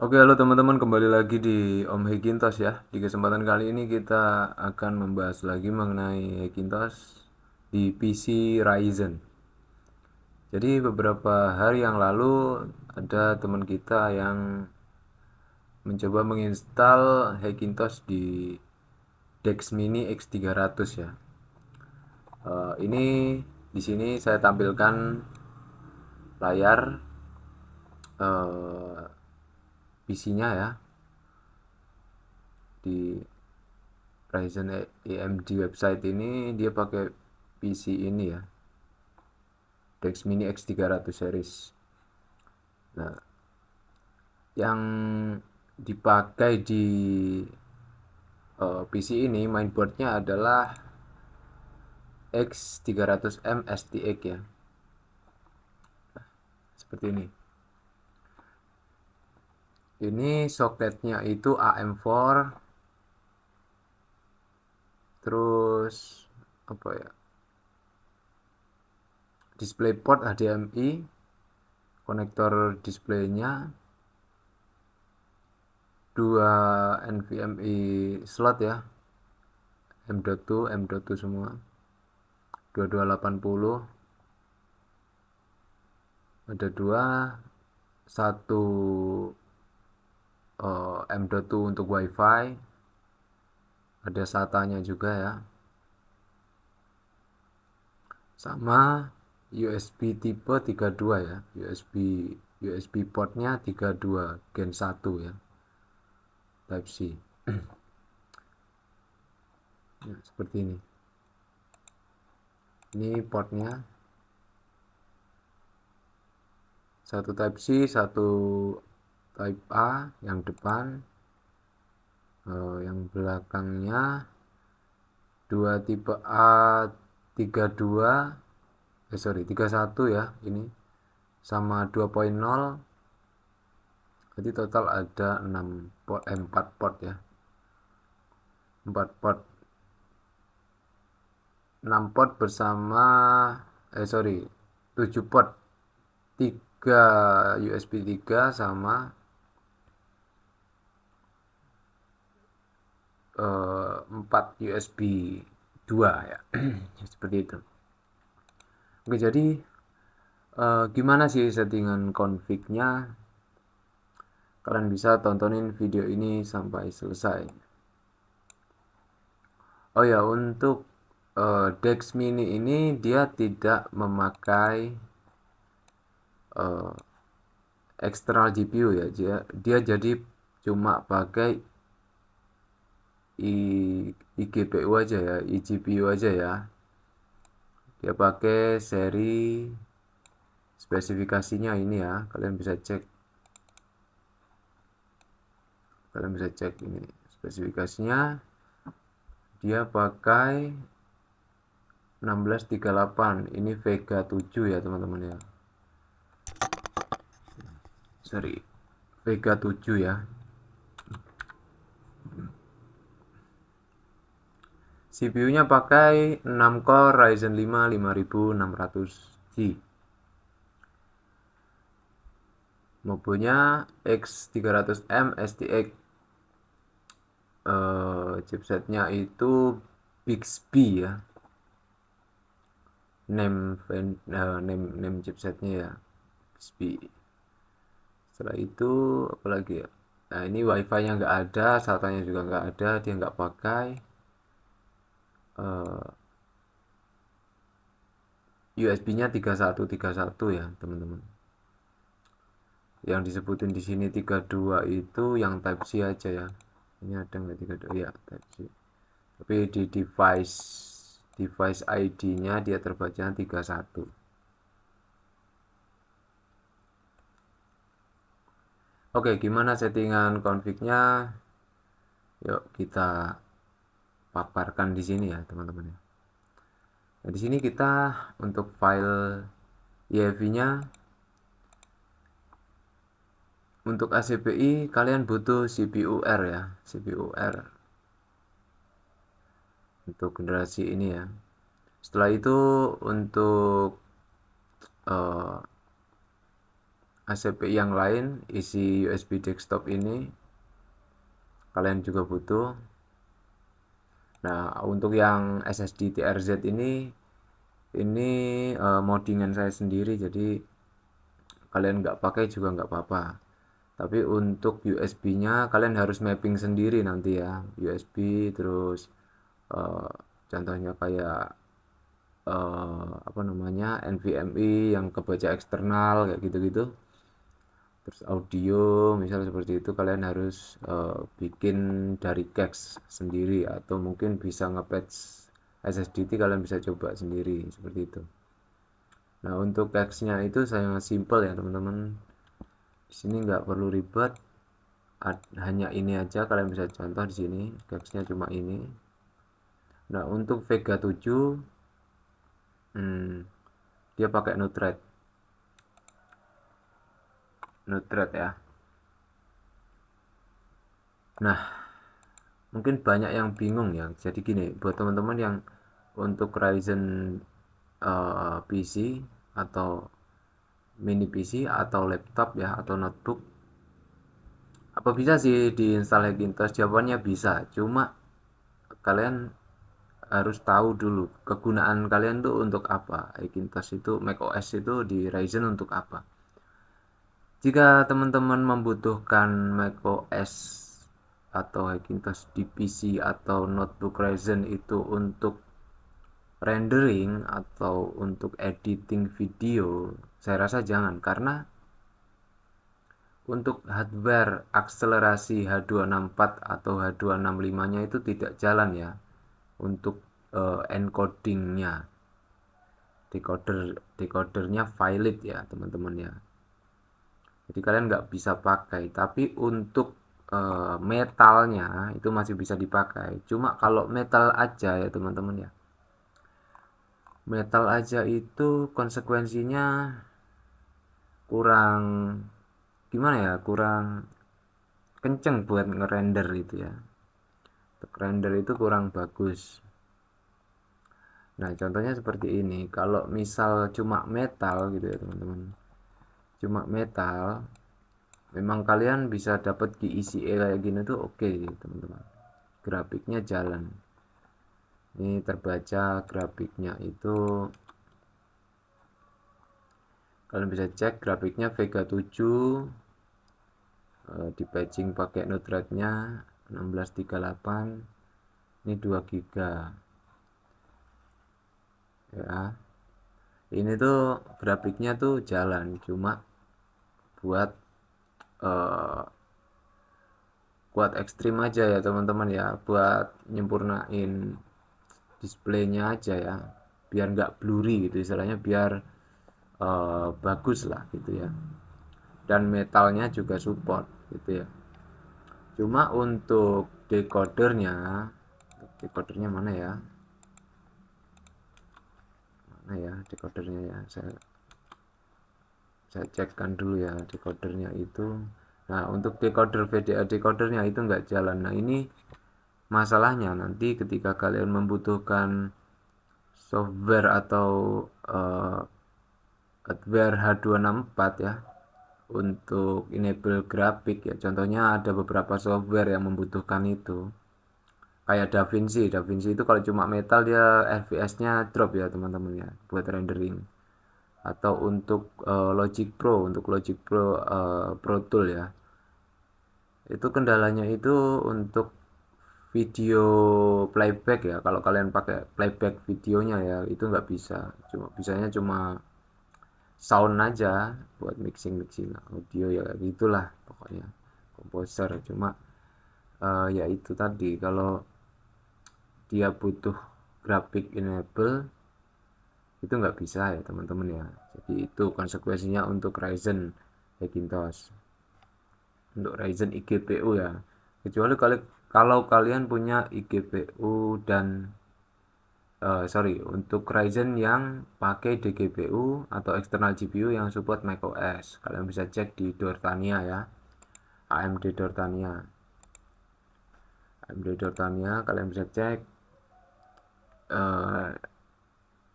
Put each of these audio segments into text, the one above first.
Oke, halo teman-teman, kembali lagi di Om Hekintos ya. Di kesempatan kali ini kita akan membahas lagi mengenai Hekintos di PC Ryzen. Jadi beberapa hari yang lalu ada teman kita yang mencoba menginstal Hackintosh di Dex Mini X300 ya. Ini di sini saya tampilkan layar PC-nya ya di Ryzen AMD website ini. Dia pakai PC ini ya, Dex Mini X300 series. Nah, yang dipakai di PC ini mainboardnya adalah X300M STX ya, seperti ini. Ini soketnya itu AM4, terus apa ya, DisplayPort HDMI, konektor displaynya, dua NVMe slot ya, M.2 M.2 semua, 2280, ada dua, satu M.2 untuk WiFi, ada SATA-nya juga ya, sama USB tipe 32 ya, USB portnya 32 Gen 1 ya, Type C. Ya, seperti ini portnya, satu Type C, satu Type A yang depan, yang belakangnya dua tipe A 32, 31 ya ini, sama 2.0. Jadi total ada 4 port ya, 4 port, 6 port bersama 7 port, 3 USB 3 sama 4 USB 2 ya. Seperti itu. Oke, jadi gimana sih settingan config-nya? Kalian bisa tontonin video ini sampai selesai. Oh ya, untuk Dex Mini ini dia tidak memakai eksternal GPU ya. Dia jadi cuma pakai iGPU aja ya, iGPU aja ya. Dia pakai seri spesifikasinya ini ya, kalian bisa cek ini spesifikasinya. Dia pakai 1638, ini Vega 7 ya teman-teman ya, Vega 7 ya. CPU-nya pakai 6 core Ryzen 5 5600G. Mobilnya X300M STX. Chipsetnya itu Bixby ya. Name chipsetnya ya, Bixby. Setelah itu apalagi ya? Nah, ini WiFi-nya nggak ada, SATA-nya juga nggak ada, dia nggak pakai. USB-nya 3131 ya teman-teman. Yang disebutin di sini 32 itu yang Type C aja ya. Ini ada nggak 32 ya, Type C. Tapi di device ID-nya dia terbaca 31. Oke, gimana settingan config-nya? Yuk kita paparkan di sini ya teman-teman ya. Nah, di sini kita untuk file YFI-nya, untuk ACPI kalian butuh CPU R ya, CPU R untuk generasi ini ya. Setelah itu untuk ACPI yang lain isi USB desktop ini kalian juga butuh. Nah, untuk yang SSD TRZ ini moddingan saya sendiri, jadi kalian nggak pakai juga nggak apa-apa. Tapi untuk USB-nya kalian harus mapping sendiri nanti ya, USB terus eh, contohnya kayak apa namanya, NVMe yang kebaca eksternal kayak gitu-gitu. Terus audio misal seperti itu kalian harus bikin dari cache sendiri, atau mungkin bisa nge-patch SSD kalian bisa coba sendiri seperti itu. Nah, untuk cache-nya itu sangat simple ya teman-teman. Di sini nggak perlu ribet, hanya ini aja kalian bisa contoh di sini. Cache-nya cuma ini. Nah, untuk Vega 7 dia pakai Node-RED ya. Nah, mungkin banyak yang bingung ya. Jadi gini, buat teman-teman yang untuk Ryzen PC atau mini PC atau laptop ya atau notebook, apa bisa sih diinstal Hackintosh? Jawabannya bisa. Cuma kalian harus tahu dulu kegunaan kalian tuh untuk apa. Hackintosh itu, macOS itu di Ryzen untuk apa. Jika teman-teman membutuhkan macOS atau Hackintosh di PC atau notebook Ryzen itu untuk rendering atau untuk editing video, saya rasa jangan, karena untuk hardware akselerasi H264 atau H265-nya itu tidak jalan ya untuk encodingnya. Decodernya Violet ya teman-teman ya. Jadi kalian nggak bisa pakai, tapi untuk metalnya itu masih bisa dipakai. Cuma kalau metal aja ya teman-teman ya, metal aja itu konsekuensinya kurang, gimana ya, kurang kenceng buat ngerender itu ya. Untuk render itu kurang bagus. Nah, contohnya seperti ini. Kalau misal cuma metal gitu ya teman-teman, cuma metal, memang kalian bisa dapat GECA kayak gini tuh oke teman-teman. Grafiknya jalan. Ini terbaca grafiknya itu, kalian bisa cek grafiknya Vega 7 di patching pakai Node-RED-nya 1638, ini 2 GB ya. Ini tuh grafiknya tuh jalan, cuma buat uh, kuat ekstrim aja ya teman-teman ya, buat nyempurnain displaynya aja ya, biar nggak blurry gitu istilahnya, biar bagus lah gitu ya, dan metalnya juga support gitu ya. Cuma untuk decodernya mana ya decodernya ya, saya cekkan dulu ya decodernya itu. Nah, untuk decoder VDA decodernya itu nggak jalan. Nah, ini masalahnya nanti ketika kalian membutuhkan software atau hardware H264 ya untuk enable grafik ya. Contohnya ada beberapa software yang membutuhkan itu. Kayak DaVinci itu kalau cuma metal dia FPS-nya drop ya teman-teman ya buat rendering. Atau untuk Logic Pro Pro Tool ya. Itu kendalanya itu untuk video playback ya. Kalau kalian pakai playback videonya ya itu nggak bisa. Bisanya cuma sound aja buat mixing audio ya, gitulah pokoknya komposer. Cuma ya itu tadi, kalau dia butuh graphic enable itu nggak bisa ya teman-teman ya. Jadi itu konsekuensinya untuk Ryzen Hackintosh, untuk Ryzen iGPU ya. Kecuali kalau kalian punya iGPU dan sorry, untuk Ryzen yang pakai DGPU atau external GPU yang support macOS, kalian bisa cek di Dortania ya, AMD Dortania, kalian bisa cek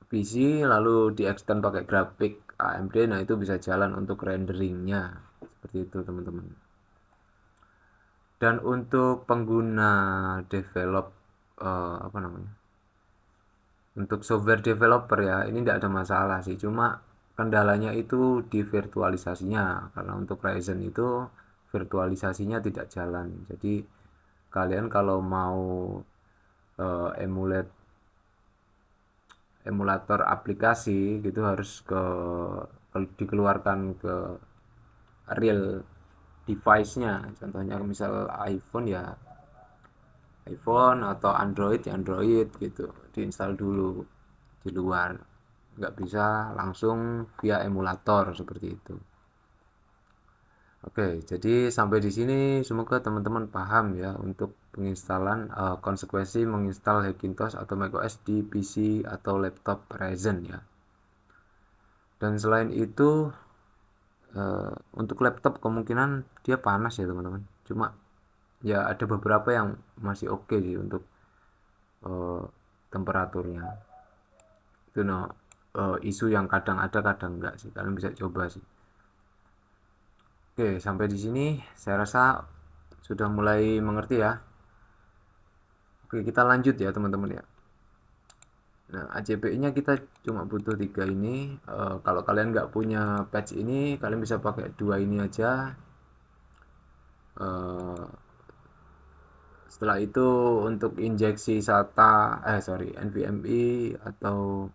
PC lalu di extend pakai grafik AMD, nah itu bisa jalan untuk renderingnya seperti itu teman-teman. Dan untuk pengguna develop apa namanya, untuk software developer ya, ini tidak ada masalah sih, cuma kendalanya itu di virtualisasinya, karena untuk Ryzen itu virtualisasinya tidak jalan. Jadi kalian kalau mau emulator aplikasi gitu harus dikeluarkan ke real device-nya. Contohnya misal iPhone ya iPhone, atau Android ya Android gitu, diinstal dulu di luar, nggak bisa langsung via emulator seperti itu. Oke, jadi sampai di sini semoga teman-teman paham ya untuk penginstalan konsekuensi menginstal Hackintosh atau macOS di PC atau laptop Ryzen ya. Dan selain itu untuk laptop kemungkinan dia panas ya teman-teman. Cuma ya ada beberapa yang masih oke sih untuk temperaturnya. Itu isu yang kadang ada kadang enggak sih. Kalian bisa coba sih. Oke, sampai di sini saya rasa sudah mulai mengerti ya. Oke, kita lanjut ya teman-teman ya. Nah, ACPI-nya kita cuma butuh 3 ini. Kalau kalian nggak punya patch ini, kalian bisa pakai 2 ini aja. Setelah itu untuk injeksi SATA, NVMe atau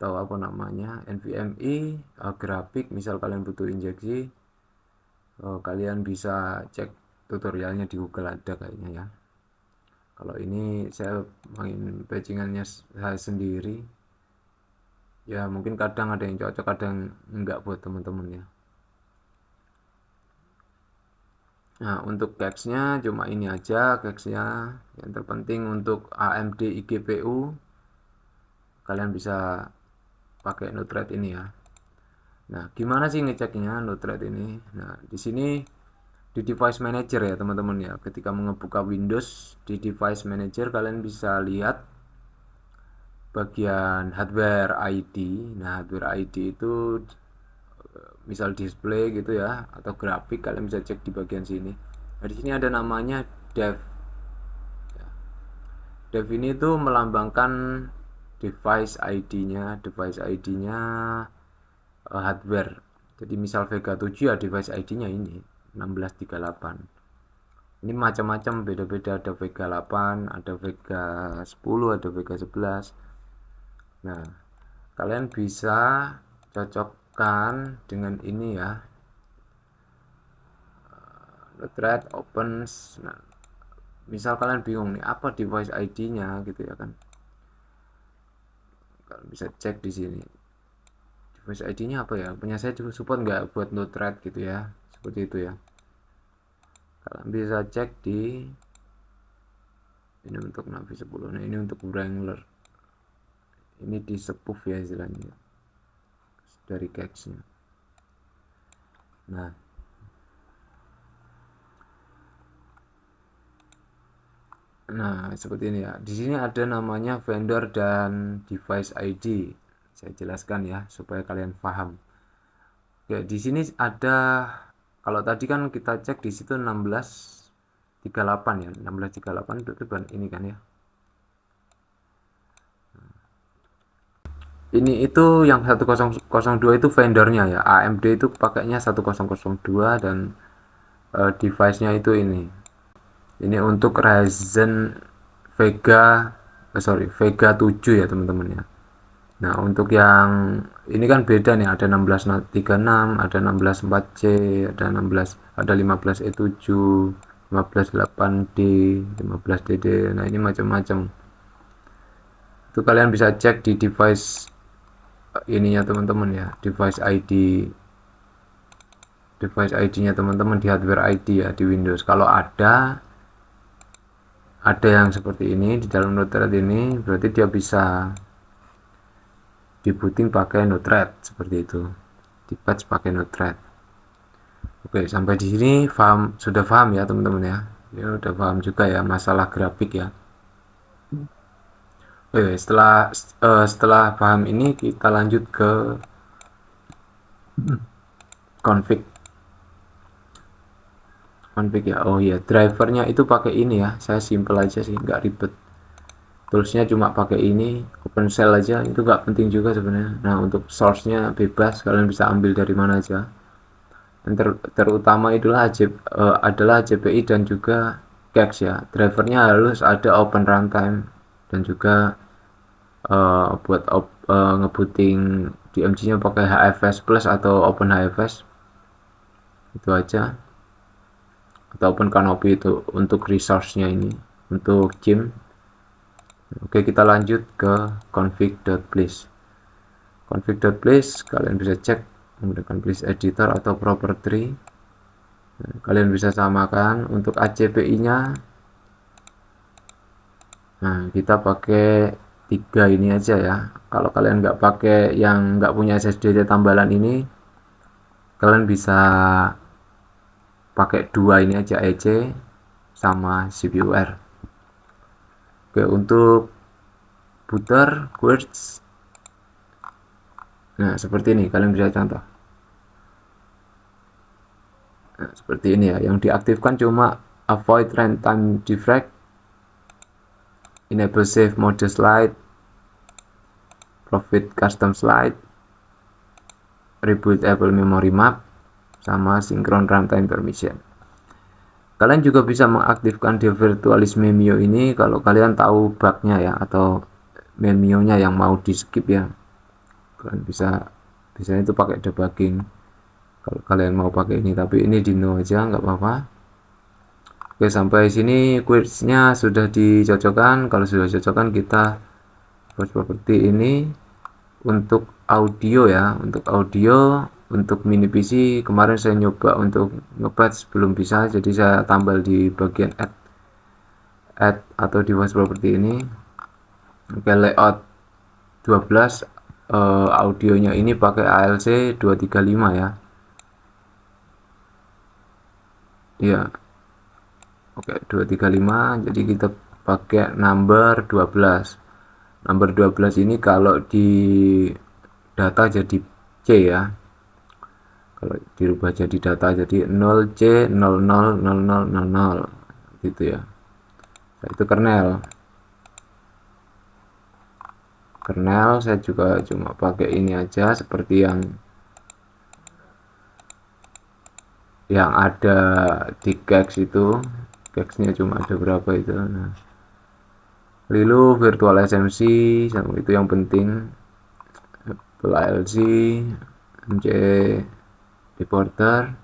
apa namanya, NVMe grafik, misal kalian butuh injeksi, kalian bisa cek tutorialnya di Google, ada kayaknya ya. Kalau ini saya main patchingannya saya sendiri ya, mungkin kadang ada yang cocok kadang enggak buat teman-teman ya. Nah, untuk cache-nya cuma ini aja cache-nya. Yang terpenting untuk AMD eGPU kalian bisa pakai Node-RED ini ya. Nah, gimana sih ngeceknya Node-RED ini? Nah, di sini di device manager ya teman-teman ya. Ketika membuka Windows di device manager, kalian bisa lihat bagian hardware ID. Nah, hardware ID itu misal display gitu ya, atau grafik, kalian bisa cek di bagian sini. Nah, di sini ada namanya dev. Dev ini tuh melambangkan device ID-nya, hardware. Jadi misal Vega 7 ya device ID-nya ini 1638. Ini macam-macam, beda-beda, ada Vega 8, ada Vega 10, ada Vega 11. Nah, kalian bisa cocokkan dengan ini ya. Node-RED opens. Nah, misal kalian bingung nih apa device ID-nya gitu ya kan. Kalian bisa cek di sini. Device ID-nya apa ya? Punya saya juga support nggak buat Node-RED gitu ya. Seperti itu ya. Kalian bisa cek di ini untuk Navi 10. Nah, ini untuk Wrangler. Ini di spoof ya istilahnya. Dari cache-nya. Nah, seperti ini ya. Di sini ada namanya vendor dan device ID. Saya jelaskan ya supaya kalian paham. Ya, di sini ada, kalau tadi kan kita cek di situ 1638 ya. 1638 itu kan ini kan ya. Ini itu yang 1002 itu vendornya ya. AMD itu pakainya 1002 dan device-nya itu ini. Ini untuk Ryzen Vega 7 ya teman-teman ya. Nah, untuk yang ini kan beda nih, ada 1636, ada 164C, ada 16, ada 15E7, 158D, 15DD. Nah, ini macam-macam. Itu kalian bisa cek di device ininya teman-teman ya, device ID-nya teman-teman di hardware ID ya di Windows. Kalau ada yang seperti ini di dalam Node-RED ini, berarti dia bisa dibooting pakai Node-RED seperti itu, di patch pakai Node-RED. Oke, sampai di sini sudah paham ya teman-teman ya. Ya udah paham juga ya masalah grafik ya. Setelah paham ini kita lanjut ke config. Config ya. Oh iya, drivernya itu pakai ini ya. Saya simple aja sih, nggak ribet. Toolsnya cuma pakai ini, open shell aja, itu nggak penting juga sebenarnya. Nah, untuk source-nya bebas, kalian bisa ambil dari mana aja. Yang terutama adalah JPI dan juga Kex ya. Drivernya harus ada open runtime dan juga buat ngebooting DMG-nya pakai HFS plus atau Open HFS, itu aja, atau Open Canopy itu untuk resource-nya ini, untuk gem. Oke, kita lanjut ke config.place. Config.place kalian bisa cek menggunakan place editor atau property. Kalian bisa samakan untuk ACPI-nya. Nah, kita pakai 3 ini aja ya. Kalau kalian nggak pakai yang nggak punya SSD tambalan ini, kalian bisa pakai 2 ini aja, EC sama CPUR. Oke, untuk booter Quartz, nah seperti ini, kalian bisa contoh. Nah, seperti ini ya, yang diaktifkan cuma avoid runtime defect, enable save mode slide, profit custom slide, rebootable memory map, sama synchron runtime permission. Kalian juga bisa mengaktifkan di virtualis memio ini kalau kalian tahu bugnya ya, atau memionya yang mau di skip ya. Kalian biasanya itu pakai debugging kalau kalian mau pakai ini, tapi ini di no aja nggak apa-apa. Oke, sampai sini quersnya sudah dicocokkan. Kalau sudah cocokkan, kita buat seperti ini. Untuk audio ya, untuk mini PC kemarin saya nyoba untuk ngebatch belum bisa, jadi saya tambal di bagian add atau device property ini. Oke, layout 12, audionya ini pakai ALC 235 ya. Iya. Oke, 235, jadi kita pakai number 12. Number 12 ini kalau di data jadi C ya. Kalau dirubah jadi data jadi 0C000000 gitu ya. Nah, itu kernel saya juga cuma pakai ini aja, seperti yang ada di Kex itu. Kexnya cuma ada berapa itu. Nah, lalu virtual SMC sama itu yang penting, Apple ALC, MC decoder,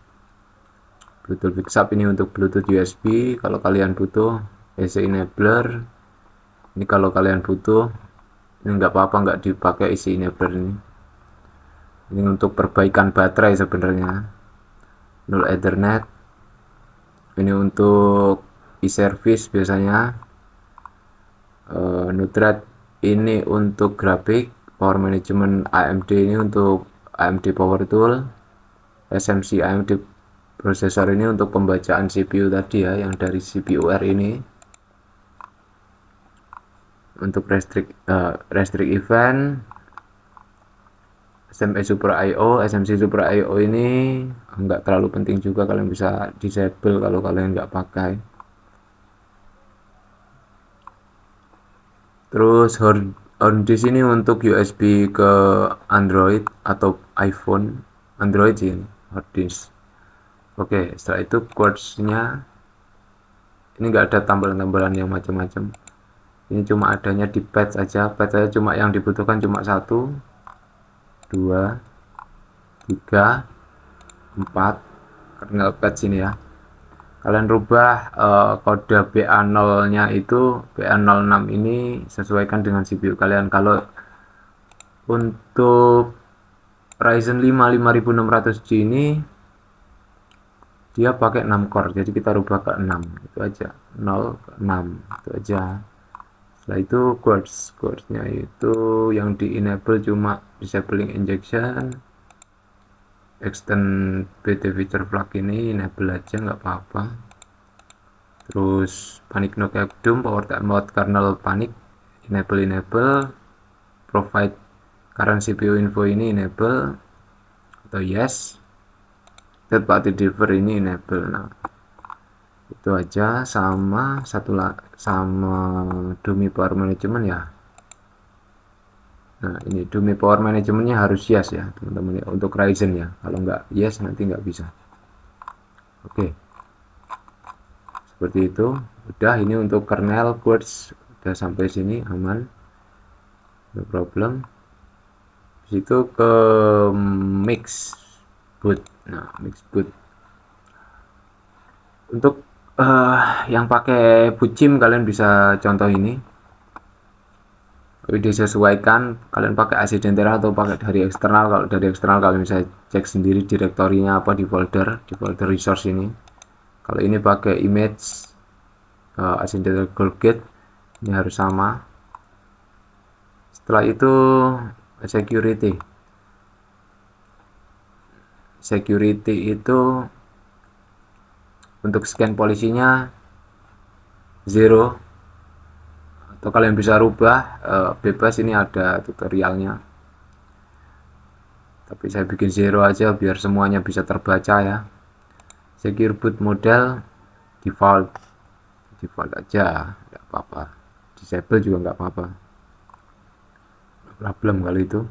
Bluetooth fixup ini untuk Bluetooth USB kalau kalian butuh, AC enabler ini kalau kalian butuh. Ini nggak apa-apa nggak dipakai AC enabler ini untuk perbaikan baterai sebenarnya. Null Ethernet ini untuk e-service biasanya. Node-RED ini untuk grafik. Power management AMD ini untuk AMD Power Tool. SMC AMD prosesor ini untuk pembacaan CPU tadi ya, yang dari CPUR ini. Untuk restrict event, SMC Super IO ini nggak terlalu penting juga, kalian bisa disable kalau kalian nggak pakai. Terus hard disk ini untuk USB ke Android atau iPhone. Android sih ini hard disk. Oke, setelah itu quartz-nya ini nggak ada tambalan-tambalan yang macam-macam. Ini cuma adanya di patch aja. Patch saya cuma yang dibutuhkan cuma 1, 2, 3, 4 kernel patch ini ya. Kalian rubah kode BA0 nya itu, BA06 ini sesuaikan dengan CPU kalian. Kalau untuk Ryzen 5 5600G ini dia pakai 6 core, jadi kita rubah ke 6, itu aja, 0 ke 6 itu aja. Setelah itu quartz-nya itu yang di enable cuma disabling injection, extend BT feature flag ini enable aja nggak apa-apa. Terus panic no capdom, power time mode kernel panic enable provide current CPU info ini enable atau yes, third party driver ini enable. Nah itu aja, sama satu sama dummy power management ya. Nah ini dummy power managementnya harus yes ya teman-teman ya, untuk Ryzen ya, kalau nggak yes nanti nggak bisa. Oke, seperti itu. Udah, ini untuk kernel Quartz udah sampai sini aman, no problem. Situ ke mix boot. Nah mix boot untuk yang pakai Pucim kalian bisa contoh ini, disesuaikan kalian pakai AC Dentera atau pakai dari eksternal. Kalau dari eksternal kalian bisa cek sendiri direktorinya apa di folder resource ini. Kalau ini pakai image AC Dentera Colgate, ini harus sama. Setelah itu security itu untuk scan polisinya 0, atau kalian bisa rubah bebas, ini ada tutorialnya, tapi saya bikin 0 aja biar semuanya bisa terbaca ya. Secure boot model default aja, nggak apa-apa, disable juga nggak apa-apa, problem kali itu.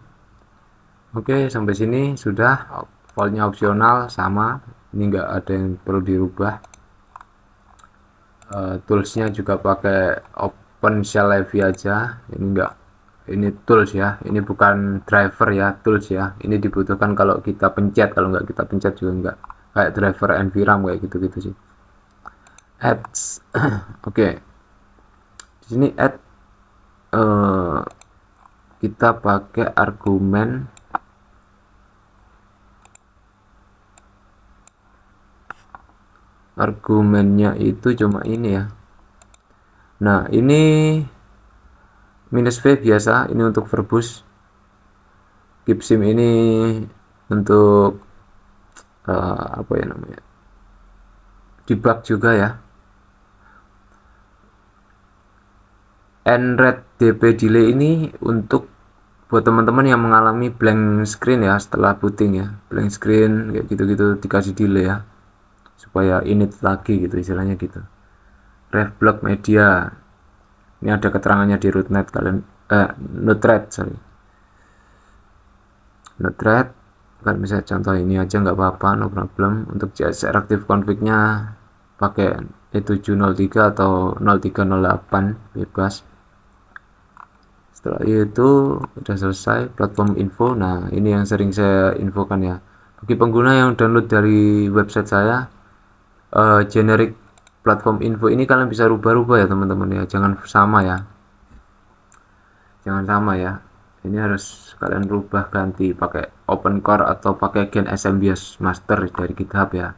Oke, sampai sini sudah. Voltnya opsional sama, ini nggak ada yang perlu dirubah. Toolsnya juga pakai OpenShell Heavy aja, ini tools ya, ini bukan driver ya, tools ya. Ini dibutuhkan kalau kita pencet, kalau nggak kita pencet juga nggak, kayak driver NVRAM kayak gitu-gitu sih. Adds oke, di sini add kita pakai argumennya itu cuma ini ya. Nah ini -v biasa, ini untuk verbose. Keep sim ini untuk apa ya namanya, debug juga ya. nred dp delay ini untuk buat teman-teman yang mengalami blank screen ya setelah booting ya, blank screen kayak gitu-gitu, dikasih delay ya supaya init lagi gitu istilahnya gitu. Ref block media, ini ada keterangannya di rootnet kalian, node-RED kalian bisa contoh ini aja nggak apa-apa, no problem. Untuk CSR active config-nya pakai E703 atau 0308 bebas. Setelah itu udah selesai platform info. Nah ini yang sering saya infokan ya, bagi pengguna yang download dari website saya, generic platform info ini kalian bisa rubah-rubah ya teman-teman ya, jangan sama ya, ini harus kalian rubah ganti pakai OpenCore atau pakai Gen SMBIOS Master dari GitHub ya.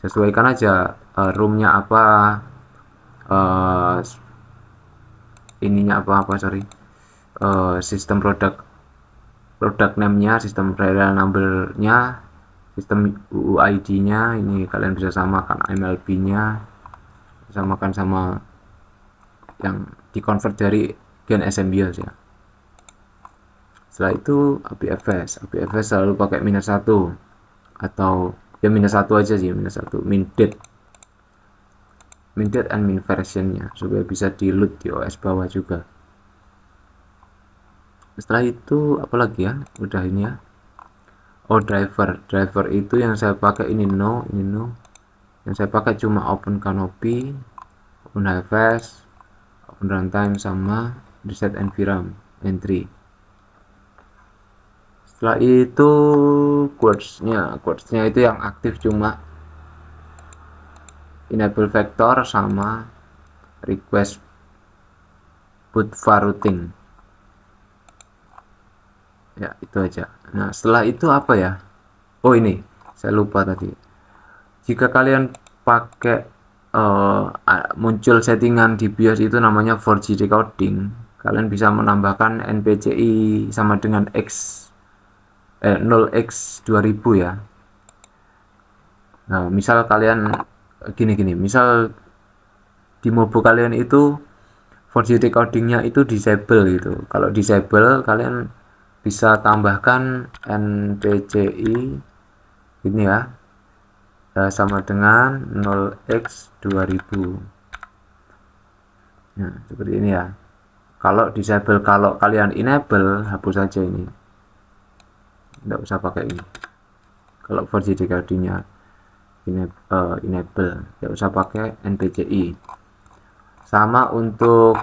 Sesuaikan aja roomnya apa, ininya apa sistem product name-nya, sistem serial number-nya, sistem UUID-nya, ini kalian bisa samakan. MLB-nya samakan sama yang dikonvert dari Gen SMBIOS ya. Setelah itu APFS selalu pakai -1 atau ya -1 aja sih, -1 min date and min versionnya supaya bisa di load di OS bawah juga. Setelah itu apalagi ya, udah ini ya. Oh, driver itu yang saya pakai ini no, yang saya pakai cuma Open Canopy, Open HFS, Open Runtime sama Reset NVRAM entry. Setelah itu quartz-nya itu yang aktif cuma enable vector sama request boot routing ya, itu aja. Nah setelah itu apa ya, oh ini saya lupa tadi, jika kalian pakai muncul settingan di BIOS itu namanya 4G decoding, kalian bisa menambahkan NPCI sama dengan 0x2000 ya. Nah misal kalian gini, misal di mobo kalian itu 4G decodingnya itu disable gitu. Kalau disable kalian bisa tambahkan NPCI ini ya, sama dengan 0x2000. Nah, seperti ini ya. Kalau disable, kalau kalian enable, hapus saja ini. Tidak usah pakai ini. Kalau 4G decodingnya enable, tidak usah pakai NPCI. Sama untuk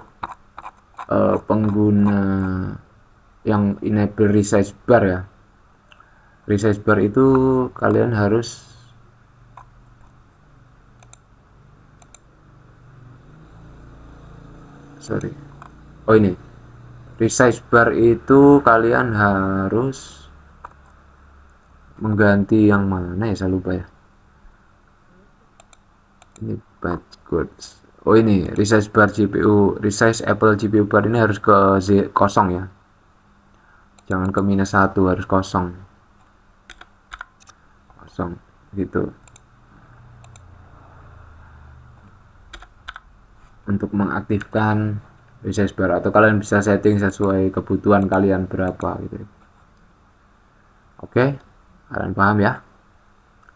pengguna yang enable resize bar ya. Resize bar itu kalian harus ini resize bar itu kalian harus mengganti yang mana ya, saya lupa ya. Ini batch codes. Oh ini resize bar GPU, resize Apple GPU bar ini harus ke kosong ya, jangan ke -1, harus kosong gitu untuk mengaktifkan resize bar, atau kalian bisa setting sesuai kebutuhan kalian berapa gitu. Oke, kalian paham ya?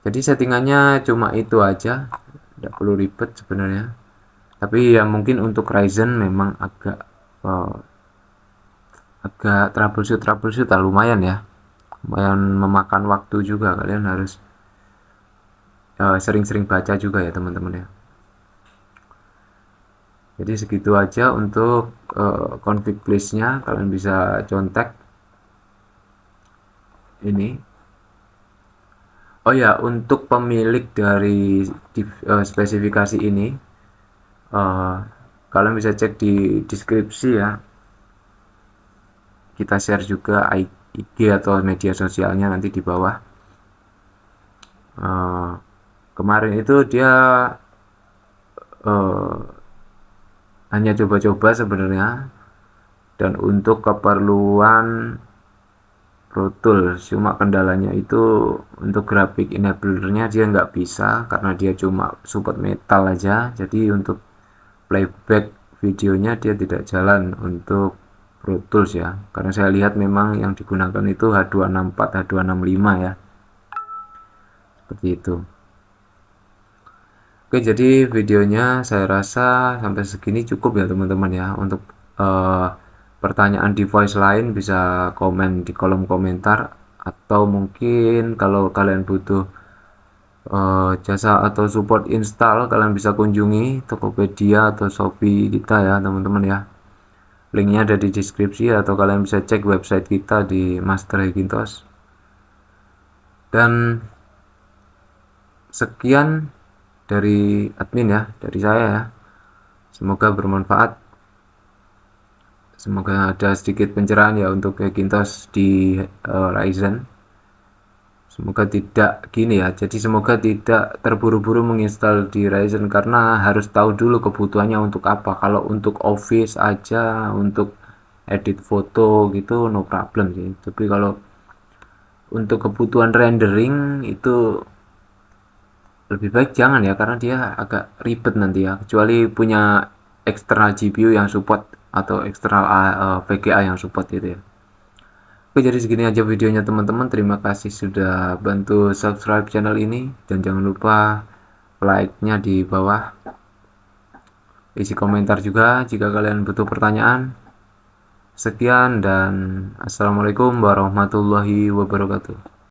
Jadi settingannya cuma itu aja, tidak perlu ribet sebenarnya. Tapi ya mungkin untuk Ryzen memang agak troubleshoot lumayan ya, lumayan memakan waktu juga. Kalian harus sering-sering baca juga ya teman-teman ya. Jadi segitu aja untuk config listnya. Kalian bisa contek ini. Oh ya, untuk pemilik dari spesifikasi ini, kalian bisa cek di deskripsi ya. Kita share juga IG atau media sosialnya nanti di bawah. Kemarin itu dia hanya coba-coba sebenarnya, dan untuk keperluan Pro Tools. Cuma kendalanya itu untuk grafik enablernya dia nggak bisa karena dia cuma support metal aja. Jadi untuk playback videonya dia tidak jalan untuk Pro Tools ya, karena saya lihat memang yang digunakan itu H264, H265 ya, seperti itu. Oke, jadi videonya saya rasa sampai segini cukup ya teman-teman ya. Untuk pertanyaan device lain bisa komen di kolom komentar, atau mungkin kalau kalian butuh jasa atau support install, kalian bisa kunjungi Tokopedia atau Shopee kita ya teman-teman ya. Linknya ada di deskripsi, atau kalian bisa cek website kita di Master Hackintosh. Dan sekian dari admin ya, dari saya ya. Semoga bermanfaat. Semoga ada sedikit pencerahan ya untuk Hackintosh di Ryzen. Semoga tidak gini ya. Jadi semoga tidak terburu-buru menginstal di Ryzen, karena harus tahu dulu kebutuhannya untuk apa. Kalau untuk office aja, untuk edit foto gitu no problem sih. Tapi kalau untuk kebutuhan rendering itu lebih baik jangan ya, karena dia agak ribet nanti ya, kecuali punya eksternal GPU yang support atau eksternal VGA yang support gitu ya. Oke, jadi segini aja videonya teman-teman. Terima kasih sudah bantu subscribe channel ini, dan jangan lupa like-nya di bawah, isi komentar juga jika kalian butuh pertanyaan. Sekian dan assalamualaikum warahmatullahi wabarakatuh.